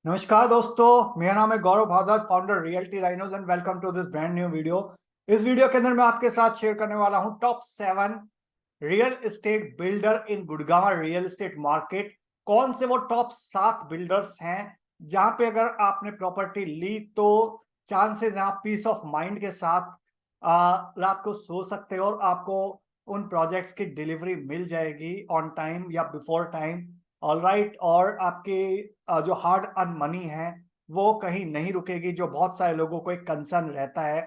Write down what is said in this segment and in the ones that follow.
नमस्कार दोस्तों, मेरा नाम है Gaurav Bhardwaj, founder realty rhinos and welcome to this brand new video. इस वीडियो के अंदर मैं आपके साथ शेयर करने वाला हूं top 7 real estate builder in Gurgaon real estate market. कौन से वो टॉप 7 बिल्डर्स हैं जहां पे अगर आपने प्रॉपर्टी ली तो चांसेस हैं आप पीस ऑफ माइंड के साथ रात को सो सकते हो और आपको उन प्रोजेक्ट्स की डिलीवरी मिल जाएगी ऑन टाइम या बिफोर टाइम। ऑल राइट, और आपके जो हार्ड अर्न मनी है वो कहीं नहीं रुकेगी, जो बहुत सारे लोगों को एक कंसर्न रहता है।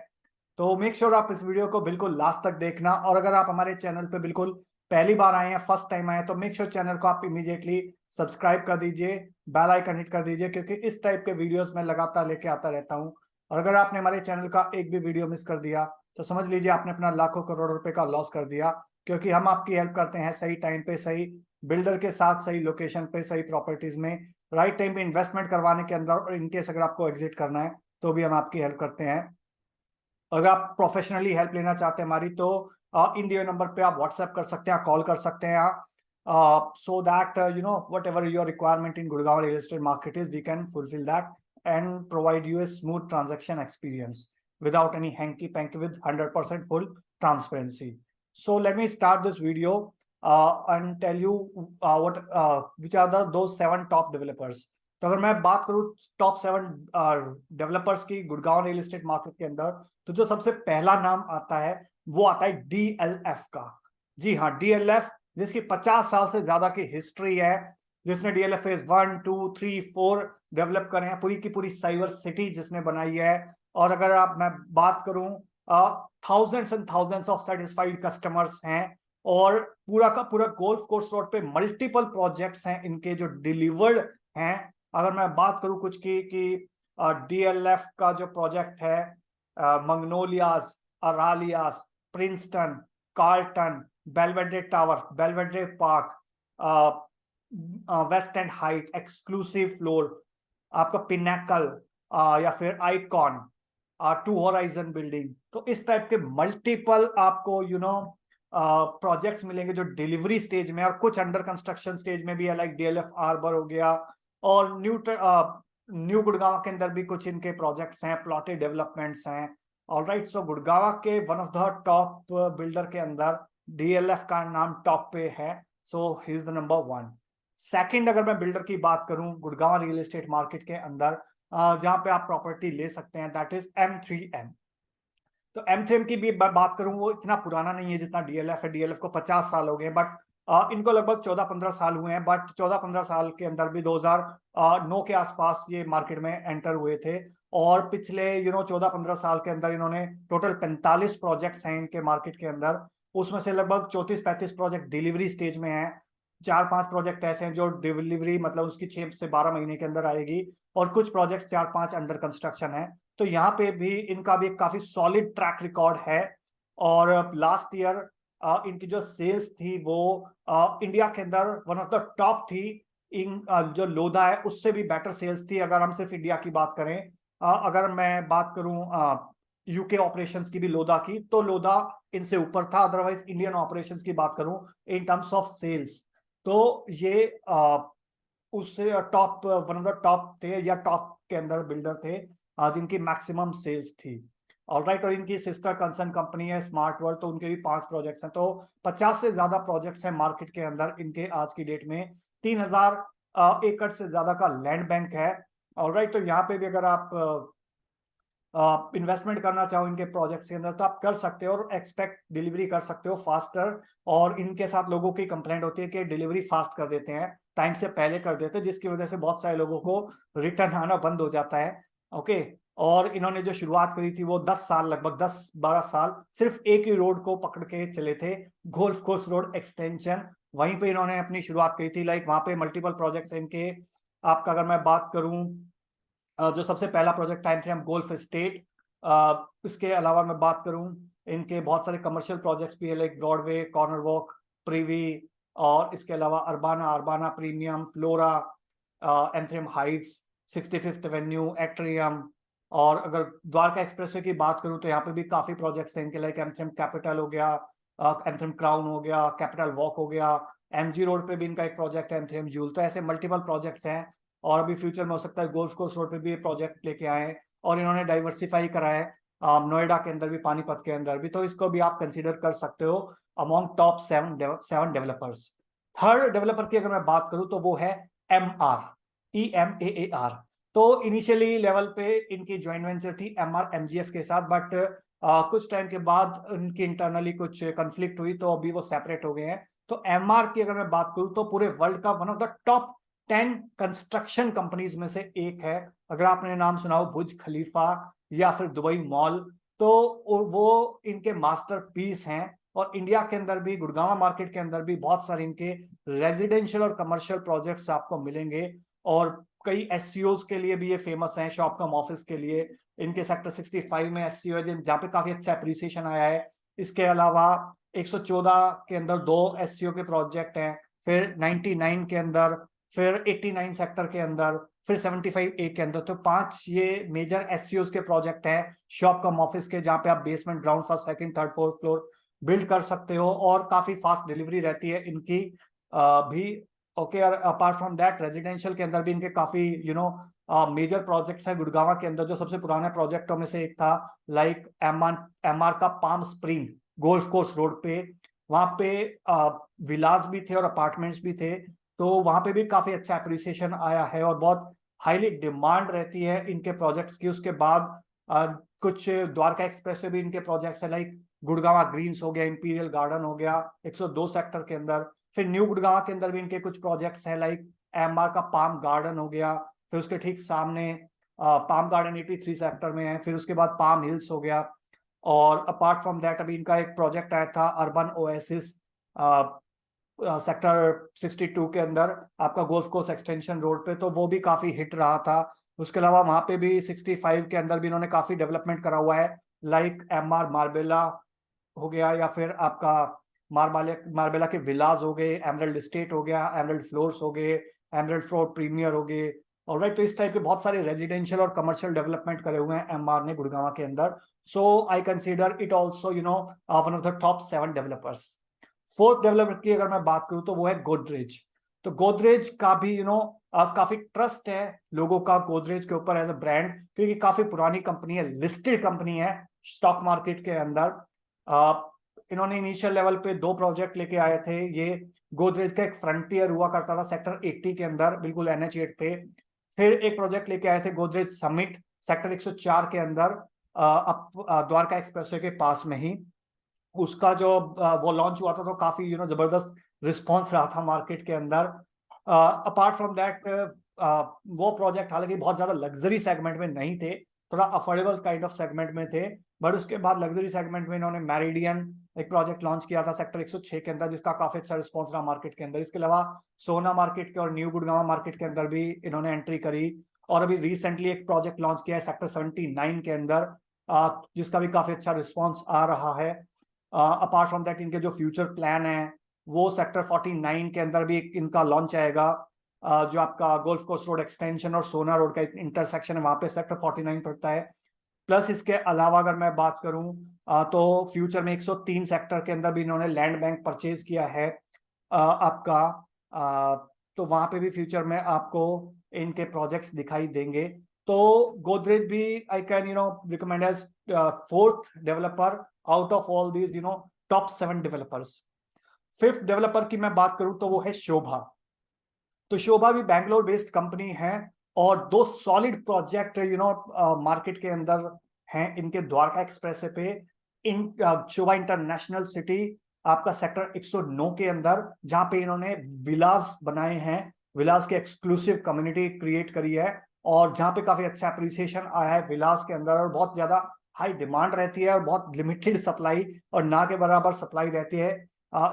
तो मेक श्योर आप इस वीडियो को बिल्कुल लास्ट तक देखना, और अगर आप हमारे चैनल पे बिल्कुल पहली बार आए हैं, फर्स्ट टाइम आए हैं, तो मेक श्योर चैनल को आप इमीडिएटली सब्सक्राइब कर दीजिए, बेल आइकन हिट कर दीजिए, क्योंकि इस टाइप के वीडियोस मैं लगातार लेके आता रहता हूं। और अगर आपने हमारे चैनल का एक भी वीडियो मिस कर दिया तो समझ लीजिए आपने अपना लाखों करोड़ रुपए का लॉस कर दिया, क्योंकि हम आपकी हेल्प करते हैं सही टाइम पे, सही बिल्डर के साथ, सही लोकेशन पे, सही प्रॉपर्टीज में, राइट टाइम पे इन्वेस्टमेंट करवाने के अंदर। और इनकेस अगर आपको एग्जिट करना है तो भी हम आपकी हेल्प करते हैं। अगर आप प्रोफेशनली हेल्प लेना चाहते हैं हमारी तो इन दिए नंबर पे आप व्हाट्सएप कर सकते हैं, कॉल कर सकते हैं, so that you know whatever your requirement in Gurgaon real estate market is, we can fulfil that and provide you a smooth transaction experience without any hanky panky, with 100% full transparency. So let me start this video and tell you what which are those 7 top developers. तो अगर मैं बात करूं top 7 developers की Gurgaon real estate market के अंदर, तो जो सबसे पहला नाम आता है वो आता है डीएलएफ का। जी हाँ, डीएलएफ, जिसकी 50 साल से ज्यादा की हिस्ट्री है, जिसने डीएलएफ फेज 1 2 3 4 डेवलप करे हैं, पूरी की पूरी साइबर सिटी जिसने बनाई है। और अगर आप मैं बात करूं, thousands and thousands of satisfied customers हैं, और पूरा का पूरा गोल्फ कोर्स रोड पे मल्टीपल प्रोजेक्ट्स हैं इनके जो डिलीवर्ड हैं। अगर मैं बात करूं कुछ की कि डीएलएफ का जो प्रोजेक्ट है, magnolias, aralias, Princeton, Carlton, Belvedere tower, Belvedere park, west end height, exclusive floor, आपका पिनेकल, या फिर आइकॉन, टू होराइजन बिल्डिंग। तो इस टाइप के मल्टीपल आपको प्रोजेक्ट्स मिलेंगे जो डिलीवरी स्टेज में, और कुछ अंडर कंस्ट्रक्शन स्टेज में भी है, लाइक डीएलएफ आर्बर हो गया, और न्यू गुड़गांव के अंदर भी कुछ इनके प्रोजेक्ट्स हैं, प्लॉटेड डेवलपमेंट्स हैं। ऑलराइट, सो गुड़गांव के one of the top builder के अंदर डीएलएफ का नाम टॉप पे है। So he is the number 1। Second, अगर मैं बिल्डर की बात करूं गुड़गांव रियल एस्टेट मार्केट के अंदर जहां पे आप प्रॉपर्टी ले सकते हैं, दैट इज M3M। तो M3M की भी बात करूं, वो इतना पुराना नहीं है जितना डीएलएफ है। डीएलएफ को 50 साल हो गए, बट इनको लगभग 14-15 साल हुए हैं, बट 14-15 साल के अंदर भी 2009 के आसपास ये मार्केट में एंटर हुए थे। और पिछले 14-15 साल के अंदर इन्होंने टोटल 45 प्रोजेक्ट्स हैं इनके मार्केट के अंदर, उसमें से लगभग 34-35 प्रोजेक्ट डिलीवरी स्टेज में हैं। 4-5 प्रोजेक्ट ऐसे हैं जो डिलीवरी मतलब उसकी 6 से 12 महीने के अंदर आएगी, और कुछ प्रोजेक्ट 4-5 अंडर कंस्ट्रक्शन है। तो यहाँ पे भी इनका भी काफी सॉलिड ट्रैक रिकॉर्ड है। और लास्ट ईयर इनकी जो सेल्स थी वो इंडिया के अंदर वन ऑफ द टॉप थी। इन जो लोधा है उससे भी बेटर सेल्स थी, अगर हम सिर्फ इंडिया की बात करें। अगर मैं बात करूं यूके ऑपरेशंस की भी, लोधा की, तो लोधा इनसे ऊपर था। अदरवाइज इंडियन ऑपरेशंस की बात करूं इन टर्म्स ऑफ सेल्स, तो ये उससे top one of the top थे, या टॉप के अंदर बिल्डर थे जिनकी मैक्सिमम सेल्स थी। ऑलराइट, और इनकी सिस्टर कंसर्न कंपनी है स्मार्ट वर्ल्ड, तो उनके भी 5 प्रोजेक्ट्स हैं। तो 50 से ज्यादा प्रोजेक्ट्स हैं मार्केट के अंदर इनके आज की डेट में। 3000 एकड़ से ज्यादा का लैंड बैंक है। ऑलराइट, तो यहाँ पे भी अगर आप इन्वेस्टमेंट करना चाहो इनके प्रोजेक्ट्स के अंदर तो आप कर सकते हो, और एक्सपेक्ट डिलीवरी कर सकते हो फास्टर। और इनके साथ लोगों की कंप्लेंट होती है कि डिलीवरी फास्ट कर देते हैं, टाइम से पहले कर देते हैं, जिसकी वजह से बहुत सारे लोगों को रिटर्न आना बंद हो जाता है। ओके, और इन्होंने जो शुरुआत करी थी वो 10 साल, लगभग 10-12 साल सिर्फ एक ही रोड को पकड़ के चले थे, गोल्फ कोर्स रोड एक्सटेंशन। वहीं पे इन्होंने अपनी शुरुआत करी थी, लाइक वहां पे मल्टीपल प्रोजेक्ट्स इनके। आपका अगर मैं बात करूं, जो सबसे पहला प्रोजेक्ट था M3M गोल्फ एस्टेट। इसके अलावा मैं बात करूं, इनके बहुत सारे कमर्शियल प्रोजेक्ट्स भी है, like Broadway, corner walk, Privi, और इसके अलावा Albanna, Albanna premium, flora, M3M Heights, 65th Avenue, atrium. और अगर द्वारका एक्सप्रेसवे की बात करूं तो यहाँ पे भी काफी प्रोजेक्ट्स हैं इनके, लाइक M3M कैपिटल हो गया, M3M क्राउन हो गया, कैपिटल वॉक हो गया। MG रोड पे भी इनका एक प्रोजेक्ट है M3M जूल। तो ऐसे मल्टीपल प्रोजेक्ट्स हैं। और अभी फ्यूचर में हो सकता है गोल्फ कोर्स रोड पे भी ये प्रोजेक्ट लेके आए हैं, और इन्होंने डाइवर्सिफाई करा है नोएडा के अंदर भी, पानीपत के अंदर भी, तो इसको भी आप कंसीडर कर सकते हो among top seven developers. Third developer की अगर मैं बात करूं तो वो है EMAAR। तो इनिशियली लेवल पे इनकी ज्वाइंट वेंचर थी MRMGF के साथ, बट कुछ टाइम के बाद उनकी इंटरनली कुछ कंफ्लिक्ट हुई, तो अभी वो सेपरेट हो गए हैं। तो MR की अगर मैं बात करूं तो पूरे वर्ल्ड का one of the top 10 construction companies में से एक है। अगर आपने नाम सुना हो बुर्ज खलीफा या फिर दुबई मॉल, तो वो इनके मास्टर पीस हैं। और इंडिया के अंदर भी, गुड़गांव मार्केट के अंदर भी बहुत सारे इनके रेजिडेंशियल और कमर्शियल प्रोजेक्ट्स आपको मिलेंगे। और कई एससीओज के लिए भी ये फेमस हैं, शॉपकम ऑफिस के लिए। इनके सेक्टर 65 में एससीओ है जहाँ पे काफी अच्छा अप्रिसिएशन आया है। इसके अलावा 114 के अंदर 2 एससीओ के प्रोजेक्ट हैं, फिर 99 के अंदर, फिर 89 सेक्टर के अंदर, फिर 75A के अंदर। तो 5 ये मेजर एससीओज के प्रोजेक्ट हैं शॉपकम ऑफिस के, जहाँ पे आप basement, ground, first, second, third, fourth floor build कर सकते हो, और काफी फास्ट डिलीवरी रहती है इनकी भी। ओके, और अपार्ट फ्रॉम दैट रेजिडेंशियल के अंदर भी इनके काफी मेजर प्रोजेक्ट्स हैं गुड़गांव के अंदर। जो सबसे पुराने प्रोजेक्टों में से एक था लाइक एमआर का palm spring golf course road पे, वहां पे विलास भी थे और अपार्टमेंट्स भी थे। तो वहां पे भी काफी अच्छा अप्रिसिएशन आया है और बहुत हाईली डिमांड रहती है इनके प्रोजेक्ट्स की। उसके बाद कुछ द्वारका एक्सप्रेस से भी इनके प्रोजेक्ट्स है, लाइक गुड़गांव ग्रीन्स हो गया, इंपीरियल गार्डन हो गया 102 सेक्टर के अंदर। फिर न्यू गुड़गांव के अंदर भी इनके कुछ प्रोजेक्ट्स हैं, लाइक एमआर का पाम गार्डन हो गया, फिर उसके ठीक सामने पाम गार्डन 83 सेक्टर में है, फिर उसके बाद पाम हिल्स हो गया। और अपार्ट फ्रॉम दैट अभी इनका एक प्रोजेक्ट आया था अर्बन ओएसिस सेक्टर 62 के अंदर, आपका गोल्फ कोर्स एक्सटेंशन रोड पे, तो वो भी काफी हिट रहा था। उसके अलावा वहां पे भी 65 के अंदर भी इन्होंने काफी डेवलपमेंट करा हुआ है, लाइक एमआर मार्बेला हो गया, या फिर आपका मार्बेला के विलाज हो गए, एमरल्ड स्टेट हो गया, एमरल्ड फ्लोर्स हो गए, एमरल्ड फ्लोर प्रीमियर हो गए। ऑलराइट, तो इस टाइप के बहुत सारे रेजिडेंशियल और कमर्शियल डेवलपमेंट करे हुए हैं एमआर ने गुड़गांव के अंदर। So I consider it also one of the top 7 developers. Fourth developer की अगर मैं बात करूं तो वो है गोदरेज। तो गोदरेज का भी काफी ट्रस्ट है लोगों का गोदरेज के ऊपर एज अ ब्रांड, क्योंकि काफी पुरानी कंपनी है, लिस्टेड कंपनी है स्टॉक मार्केट के अंदर। इन्होंने इनिशियल लेवल पे 2 प्रोजेक्ट लेके आए थे। ये गोदरेज का एक फ्रंटियर हुआ करता था सेक्टर 80 के अंदर, बिल्कुल NH8 पे। फिर एक प्रोजेक्ट लेके आए थे गोदरेज समिट सेक्टर 104 के अंदर, द्वारका एक्सप्रेसवे के पास में ही। उसका जो वो लॉन्च हुआ था तो काफी जबरदस्त रिस्पॉन्स रहा था मार्केट के अंदर। अपार्ट फ्रॉम दैट वो प्रोजेक्ट हालांकि बहुत ज्यादा लग्जरी सेगमेंट में नहीं थे, थोड़ा अफोर्डेबल काइंड ऑफ सेगमेंट में थे। बट उसके बाद लग्जरी सेगमेंट में इन्होंने मैरिडियन एक प्रोजेक्ट लॉन्च किया था सेक्टर 106 के अंदर, जिसका काफी अच्छा रिस्पॉन्स रहा मार्केट के अंदर। इसके अलावा सोना मार्केट के और न्यू गुड़गांव मार्केट के अंदर भी इन्होंने एंट्री करी। और अभी रिसेंटली एक प्रोजेक्ट लॉन्च किया है सेक्टर 79 के अंदर, जिसका भी काफी अच्छा रिस्पॉन्स आ रहा है। अपार्ट फ्रॉम दैट इनके जो फ्यूचर प्लान है वो सेक्टर 49 के अंदर भी इनका लॉन्च आएगा, जो आपका गोल्फ कोर्स रोड एक्सटेंशन और सोना रोड का एक इंटरसेक्शन है, वहां पे सेक्टर 49 पड़ता है। प्लस इसके अलावा अगर मैं बात करूं तो फ्यूचर में 103 सेक्टर के अंदर भी इन्होंने लैंड बैंक परचेज किया है आपका। तो वहां पे भी फ्यूचर में आपको इनके प्रोजेक्ट्स दिखाई देंगे। तो गोदरेज भी I can recommend as fourth developer out of all these top 7 developers. Fifth developer की मैं बात करूं तो वो है शोभा। तो शोभा भी बैंगलोर बेस्ड कंपनी है, और 2 सॉलिड प्रोजेक्ट मार्केट के अंदर हैं इनके द्वारका एक्सप्रेस पे। इन शोभा इंटरनेशनल सिटी आपका सेक्टर 109 के अंदर, जहां पे इन्होंने विलास बनाए हैं, विलास की एक्सक्लूसिव कम्युनिटी क्रिएट करी है, और जहां पे काफी अच्छा अप्रिसिएशन आया है विलास के अंदर। और बहुत ज्यादा हाई डिमांड रहती है और बहुत लिमिटेड सप्लाई और ना के बराबर सप्लाई रहती है।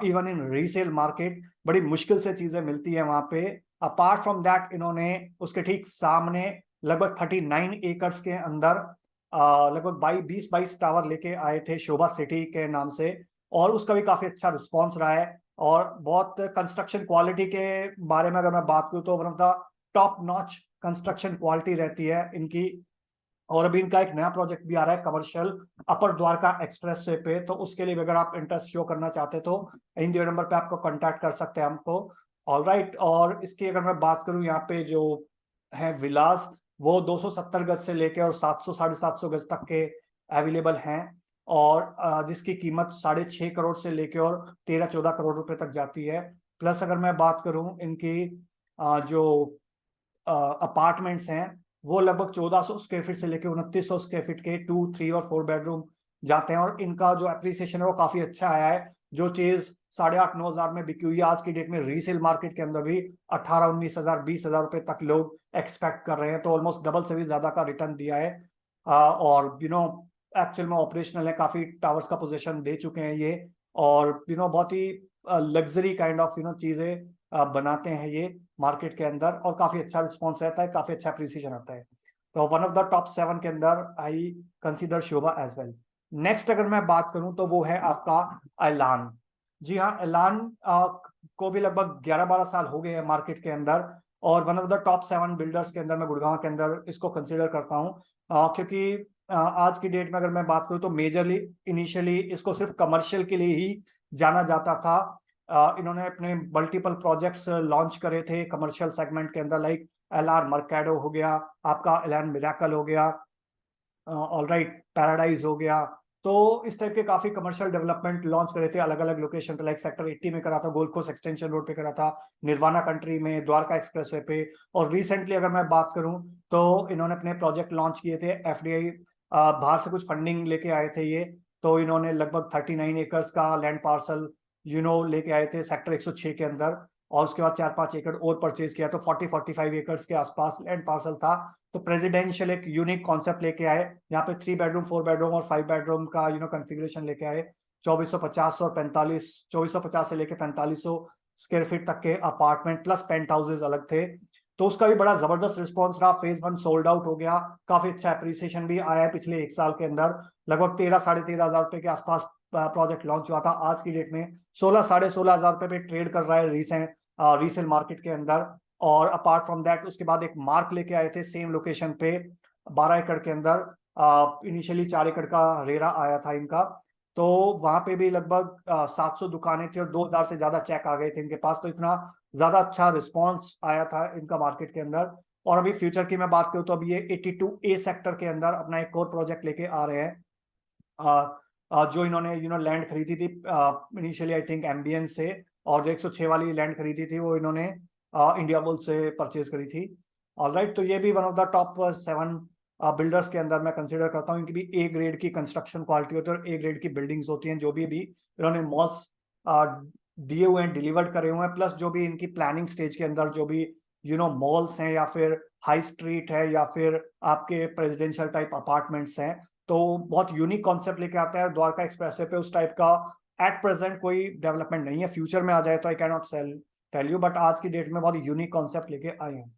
इवन इन रीसेल मार्केट बड़ी मुश्किल से चीजें मिलती है वहां पे। अपार्ट फ्रॉम दैट इन्होंने उसके ठीक सामने लगभग 39 एकर्स के अंदर लगभग 20-22 टावर लेके आए थे शोभा सिटी के नाम से, और उसका भी काफी अच्छा रिस्पॉन्स रहा है। और बहुत कंस्ट्रक्शन क्वालिटी के बारे में अगर मैं बात करूं तो one of the top notch construction quality रहती है इनकी। और अभी इनका एक नया प्रोजेक्ट भी आ रहा है कमर्शियल अपर द्वारका एक्सप्रेस वे पे, तो उसके लिए अगर आप इंटरेस्ट शो करना चाहते तो इन दिए नंबर पे आपको कांटेक्ट कर सकते हैं हमको। ऑल राइट, और इसकी अगर मैं बात करूं यहाँ पे जो हैं विलास, वो 270 गज से लेके और 700 750 गज तक के अवेलेबल हैं, और जिसकी कीमत 6.5 करोड़ से लेके और 13-14 करोड़ रुपए तक जाती है। प्लस अगर मैं बात करूं इनकी जो अपार्टमेंट्स हैं, वो लगभग 1400 स्क्वायर फीट से लेके 2900 स्क्वायर फीट के 2, 3 और 4 बेडरूम जाते हैं, और इनका जो एप्रिसिएशन है वो काफी अच्छा आया है। जो चीज 8,500-9,000 में बिकी हुई है, आज की डेट में रीसेल मार्केट के अंदर भी 18-19,000 20,000 रुपए तक लोग एक्सपेक्ट कर रहे हैं, तो ऑलमोस्ट डबल से भी ज्यादा का रिटर्न दिया है। और एक्चुअल में ऑपरेशनल है, काफी टावर्स का पोजीशन दे चुके हैं ये, और बहुत ही लग्जरी काइंड ऑफ चीजें बनाते हैं ये मार्केट के अंदर, और काफी अच्छा रिस्पॉन्स रहता है, काफी अच्छा अप्रिसिएशन आता है। तो वन ऑफ द टॉप 7 के अंदर I consider Sobha as well. Next अगर मैं बात करूं तो वो है आपका एलान। जी हाँ, एलान को भी लगभग 11-12 साल हो गए हैं मार्केट के अंदर, और one of the top 7 builders के अंदर मैं गुड़गांव के अंदर इसको कंसीडर करता हूँ, क्योंकि आज की डेट में अगर मैं बात करूं तो मेजरली इनिशियली इसको सिर्फ कमर्शियल के लिए ही जाना जाता था। इन्होंने अपने मल्टीपल प्रोजेक्ट्स लॉन्च करे थे कमर्शियल सेगमेंट के अंदर, लाइक एलआर मर्केडो हो गया, आपका एलआर मिराकल हो गया, ऑलराइट पैराडाइज हो गया। तो इस टाइप के काफी कमर्शियल डेवलपमेंट लॉन्च करे थे अलग अलग लोकेशन पे, लाइक सेक्टर 80 में करा था, गोल्ड कोस्ट एक्सटेंशन रोड पे करा था, निर्वाणा कंट्री में, द्वारका एक्सप्रेसवे पे, और रिसेंटली अगर मैं बात करूं तो इन्होंने अपने प्रोजेक्ट लॉन्च किए थे। एफडीआई बाहर से कुछ फंडिंग लेके आए थे ये, तो इन्होंने लगभग 39 एकर्स का लैंड पार्सल लेके आए थे सेक्टर 106 के अंदर, और उसके बाद 4-5 एकड़ और परचेज किया, तो 40-45 एकर्स के आसपास लैंड पार्सल था। तो प्रेसिडेंशियल एक यूनिक कॉन्सेप्ट लेके आए, यहाँ पे 3 बेडरूम 4 बेडरूम और 5 बेडरूम का कॉन्फ़िगरेशन लेके आए। 2450 और 45, 2450 से लेके 4500 स्क्वायर फीट तक के अपार्टमेंट प्लस पेंट हाउसेज अलग थे। तो उसका भी बड़ा जबरदस्त रिस्पॉन्स रहा। फेज 1 सोल्ड आउट हो गया, काफी अच्छा अप्रिसिएशन भी आया है पिछले 1 साल के अंदर। लगभग 13-13,500 रुपए के आसपास प्रोजेक्ट लॉन्च हुआ था, आज की डेट में 16-16,500 रुपए पे ट्रेड कर रहा है रीसेल मार्केट के अंदर। और अपार्ट फ्रॉम दैट उसके बाद एक मार्क लेके आए थे सेम लोकेशन पे 12 एकड़ के अंदर, इनिशियली 4 एकड़ का रेरा आया था इनका। तो वहां पे भी लगभग 700 दुकानें थी और 2,000 से ज्यादा चेक आ गए थे इनके पास, तो इतना ज्यादा अच्छा रिस्पॉन्स आया था इनका मार्केट के अंदर। और अभी फ्यूचर की मैं बात करूं तो अभी ये 82A सेक्टर के अंदर अपना एक और प्रोजेक्ट लेके आ रहे हैं, जो इन्होंने लैंड खरीदी थी इनिशियली आई थिंक एम्बियन से, और जो 106 वाली लैंड खरीदी थी वो इन्होंने इंडिया बुल से परचेज करी थी। ऑलराइट, तो ये भी one of the top 7 builders के अंदर मैं कंसीडर करता हूँ। इनकी भी ए ग्रेड की कंस्ट्रक्शन क्वालिटी होती है और ए ग्रेड की बिल्डिंग्स होती हैं, जो भी इन्होंने मॉल्स दिए हुए हैं, डिलीवर्ड करे हुए हैं, प्लस जो भी इनकी प्लानिंग स्टेज के अंदर जो भी मॉल्स हैं या फिर हाई स्ट्रीट है या फिर आपके प्रेसिडेंशियल टाइप अपार्टमेंट्स हैं, तो बहुत यूनिक कॉन्सेप्ट लेके आता है। द्वारका एक्सप्रेसवे पे उस टाइप का एट प्रेजेंट कोई डेवलपमेंट नहीं है, फ्यूचर में आ जाए तो I can not tell you, but आज की डेट में बहुत यूनिक कॉन्सेप्ट लेके आए हैं।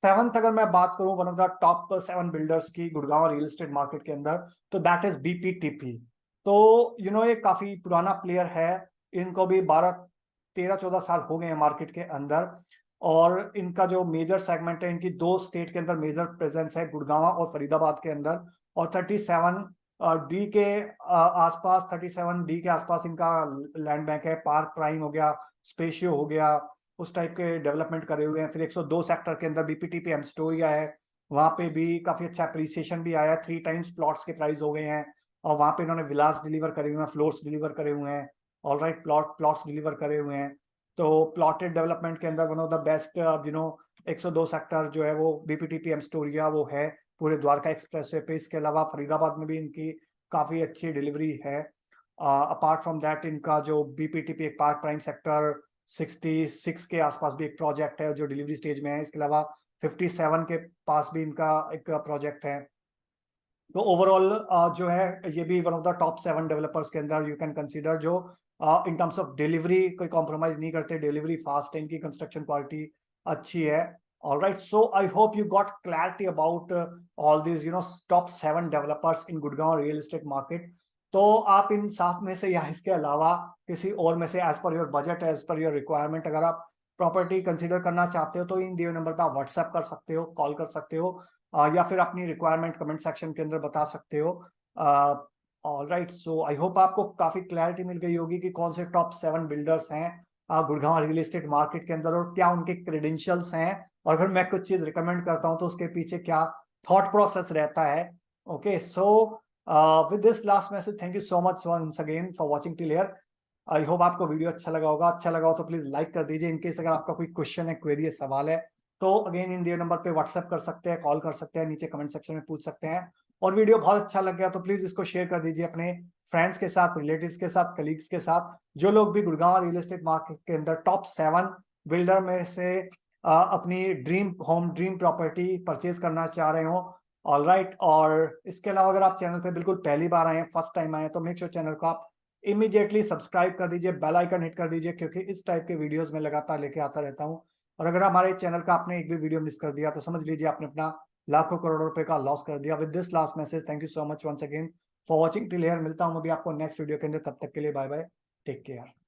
7th अगर मैं बात करूं one of the top 7 builders की गुड़गांव रियल एस्टेट मार्केट के अंदर, तो दैट इज बीपीटीपी। तो ये काफी पुराना प्लेयर है, इनको भी 12-13-14 साल हो गए हैं मार्केट के अंदर, और इनका जो मेजर सेगमेंट है, इनकी 2 स्टेट के अंदर मेजर प्रेजेंस है, गुड़गांव और फरीदाबाद के अंदर। और 37 डी के आसपास, 37 डी के आसपास इनका लैंड बैंक है। पार्क प्राइम हो गया, स्पेशियो हो गया, उस टाइप के डेवलपमेंट करे हुए हैं। फिर 102 सेक्टर के अंदर बीपीटीपी एम्स्टोरिया है, वहां पे भी काफी अच्छा अप्रिसिएशन भी आया है, 3 टाइम्स प्लॉट्स के प्राइस हो गए हैं, और वहां पे इन्होंने विलास डिलीवर करे हुए हैं, फ्लोर्स डिलीवर करे हुए हैं, ऑलराइट प्लॉट्स डिलीवर करे हुए हैं। तो प्लॉटेड डेवलपमेंट के अंदर one of the best 102 sector जो है वो बीपीटीपी एम्स्टोरिया वो है पूरे द्वारका एक्सप्रेसवे पे। इसके अलावा फरीदाबाद में भी इनकी काफी अच्छी डिलीवरी है। अपार्ट फ्रॉम दैट इनका जो बीपीटीपी एक पार्क प्राइम सेक्टर 66 के आसपास भी एक प्रोजेक्ट है जो डिलीवरी स्टेज में है। इसके अलावा 57 के पास भी इनका एक प्रोजेक्ट है। तो ओवरऑल जो है ये भी one of the top 7 developers के अंदर यू कैन कंसीडर, जो इन टर्म्स ऑफ डिलीवरी कोई कॉम्प्रोमाइज नहीं करते, डिलीवरी फास्ट है, इनकी कंस्ट्रक्शन क्वालिटी अच्छी है। Alright, so I hope you got clarity about all this top 7 developers in Gurgaon real estate market. तो आप इन 7 में से या इसके अलावा किसी और में से as per your budget, as per your requirement, अगर आप प्रॉपर्टी कंसीडर करना चाहते हो तो इन दिए नंबर पर आप व्हाट्सएप कर सकते हो, कॉल कर सकते हो, या फिर अपनी रिक्वायरमेंट कमेंट सेक्शन के अंदर बता सकते हो। ऑलराइट, सो आई होप आपको काफी क्लैरिटी मिल गई होगी कि कौन से टॉप 7 बिल्डर्स हैं गुड़गांव रियल एस्टेट मार्केट के अंदर और क्या उनके क्रेडेंशियल्स हैं, और अगर मैं कुछ चीज रिकमेंड करता हूं तो उसके पीछे क्या थॉट प्रोसेस रहता है। Okay, so with this last message, thank you so much once again for watching till here. I hope आपको वीडियो अच्छा लगा होगा। अच्छा लगा हो तो प्लीज लाइक कर दीजिए। इनकेस अगर आपका कोई क्वेश्चन है, क्वेरी है, सवाल है, तो अगेन इन दिए नंबर पे व्हाट्सएप कर सकते हैं, कॉल कर सकते हैं, नीचे कमेंट सेक्शन में पूछ सकते हैं। और वीडियो बहुत अच्छा लग गया तो प्लीज इसको शेयर कर दीजिए अपने फ्रेंड्स के साथ, रिलेटिव्स के साथ, कलीग्स के साथ, जो लोग भी गुड़गांव रियल एस्टेट मार्केट के अंदर टॉप 7 बिल्डर में से अपनी dream home, dream property purchase करना चाह रहे हो। ऑल राइट, और इसके अलावा अगर आप चैनल पे बिल्कुल पहली बार आए हैं, फर्स्ट टाइम आए हैं, तो मेक श्योर चैनल को आप इमीडिएटली सब्सक्राइब कर दीजिए, बेल आइकन हिट कर दीजिए, क्योंकि इस टाइप के वीडियोस में लगातार लेके आता रहता हूं। और अगर हमारे चैनल का आपने एक भी वीडियो मिस कर दिया तो समझ लीजिए आपने अपना लाखों करोड़ों रुपए का लॉस कर दिया। With this last message, thank you so much once again for watching till here. मिलता हूं अभी आपको नेक्स्ट वीडियो के अंदर, तब तक के लिए बाय बाय, टेक केयर।